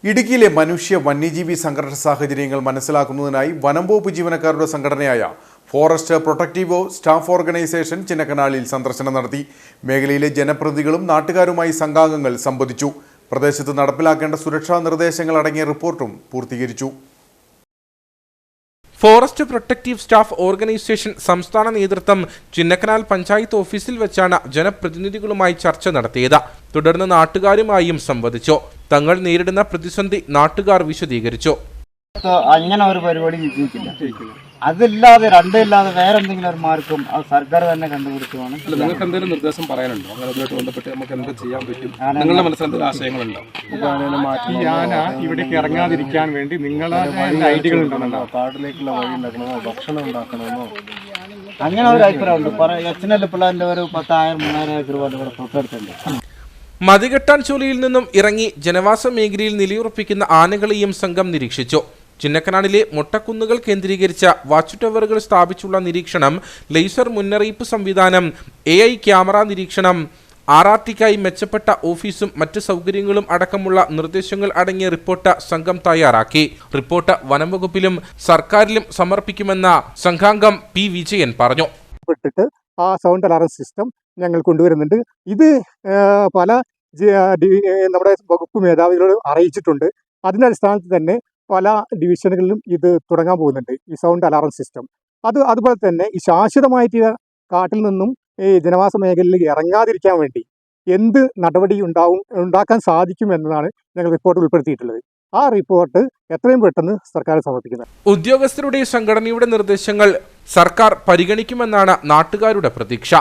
ഇടുക്കിയിലെ മനുഷ്യ വന്യജീവി സംഘർഷ സാഹചര്യങ്ങൾ മനസ്സിലാക്കുന്നതിനായി വനംവകുപ്പ് ജീവനക്കാരുടെ സംഘടനയായ ഫോറസ്റ്റ് പ്രൊട്ടക്റ്റീവ് സ്റ്റാഫ് ഓർഗനൈസേഷൻ ചിന്നക്കനാലിൽ സന്ദർശനം നടത്തി. മേഖലയിലെ ജനപ്രതിനിധികളും നാട്ടുകാരുമായി സംഘാംഗങ്ങൾ സംവദിച്ചു. പ്രദേശത്ത് നടപ്പിലാക്കേണ്ട സുരക്ഷാ നിർദ്ദേശങ്ങൾ അടങ്ങിയ റിപ്പോർട്ടും പൂർത്തീകരിച്ചു. ഫോറസ്റ്റ് പ്രൊട്ടക്റ്റീവ് സ്റ്റാഫ് ഓർഗനൈസേഷൻ സംസ്ഥാന നേതൃത്വം ചിന്നക്കനാൽ പഞ്ചായത്ത് ഓഫീസിൽ വെച്ചാണ് ജനപ്രതിനിധികളുമായി ചർച്ച നടത്തിയത്. തുടർന്ന് നാട്ടുകാരുമായും സംവദിച്ചു. തങ്ങൾ നേരിടുന്ന പ്രതിസന്ധി നാട്ടുകാർ വിശദീകരിച്ചു. അങ്ങനെ ഒരു പരിപാടി അതില്ലാതെ രണ്ടില്ലാതെ വേറെ എന്തെങ്കിലും ഒരു മാർഗം സർക്കാർ തന്നെ കണ്ടുപിടിക്കുവാണ്. നിങ്ങൾക്ക് എന്തെങ്കിലും നിർദ്ദേശം പറയാനുണ്ടോ? അങ്ങനെ അതുമായിട്ട് ബന്ധപ്പെട്ട് നമുക്ക് എന്ത് ചെയ്യാൻ പറ്റും? നിങ്ങളുടെ മനസ്സിൽ എന്തെങ്കിലും ആശയങ്ങളുണ്ടോ? ഈ ആന ഇവിടേക്ക് ഇറങ്ങാതിരിക്കാൻ വേണ്ടി നിങ്ങളുടെ ഐഡിയകൾ ഉണ്ടെന്നോ? കാട്ടിലേക്കുള്ള വഴി ഉണ്ടാക്കണമോ, ഭക്ഷണം ഉണ്ടാക്കണമോ, അങ്ങനെ ഒരു അഭിപ്രായമുണ്ട്. എച്ചനല്ല പിള്ളേരുടെ ഒരു 10,000-3,000 ഏക്കർ പോലെ ഇവിടെ തൊട്ടടുത്തുണ്ട്. മതികെട്ടാൻ ചുളിയിൽ നിന്നും ഇറങ്ങി ജനവാസ മേഖലയിൽ നിലയുറപ്പിക്കുന്ന ആനകളെയും സംഘം നിരീക്ഷിച്ചു. ചിന്നക്കനാലിലെ മൊട്ടക്കുന്നുകൾ കേന്ദ്രീകരിച്ച വാച്ച് ടവറുകൾ സ്ഥാപിച്ചുള്ള നിരീക്ഷണം, ലേസർ മുന്നറിയിപ്പ് സംവിധാനം, AI ക്യാമറ നിരീക്ഷണം, RRTക്കായി മെച്ചപ്പെട്ട ഓഫീസും മറ്റ് സൗകര്യങ്ങളും അടക്കമുള്ള നിർദ്ദേശങ്ങൾ അടങ്ങിയ റിപ്പോർട്ട് സംഘം തയ്യാറാക്കി. റിപ്പോർട്ട് വനംവകുപ്പിലും സർക്കാരിലും സമർപ്പിക്കുമെന്ന് സംഘാംഗം P. വിജയൻ പറഞ്ഞു. ആ സൗണ്ട് അലാറം സിസ്റ്റം ഞങ്ങൾ കൊണ്ടുവരുന്നുണ്ട്. ഇത് പല നമ്മുടെ വകുപ്പ് മേധാവികളോട് അറിയിച്ചിട്ടുണ്ട്. അതിൻ്റെ അടിസ്ഥാനത്തിൽ തന്നെ പല ഡിവിഷനുകളിലും ഇത് തുടങ്ങാൻ പോകുന്നുണ്ട്, ഈ സൗണ്ട് അലാറം സിസ്റ്റം. അതുപോലെ തന്നെ ഈ ശാശ്വതമായിട്ട് കാട്ടിൽ നിന്നും ഈ ജനവാസ മേഖലയിൽ ഇറങ്ങാതിരിക്കാൻ വേണ്ടി എന്ത് നടപടി ഉണ്ടാക്കാൻ സാധിക്കും എന്നതാണ് ഞങ്ങൾ റിപ്പോർട്ട് ഉൾപ്പെടുത്തിയിട്ടുള്ളത്. ആ റിപ്പോർട്ട് എത്രയും പെട്ടെന്ന് സർക്കാർ സമർപ്പിക്കുന്നത്. ഉദ്യോഗസ്ഥരുടെ സംഘടനയുടെ നിർദ്ദേശങ്ങൾ സർക്കാർ പരിഗണിക്കുമെന്നാണ് നാട്ടുകാരുടെ പ്രതീക്ഷ.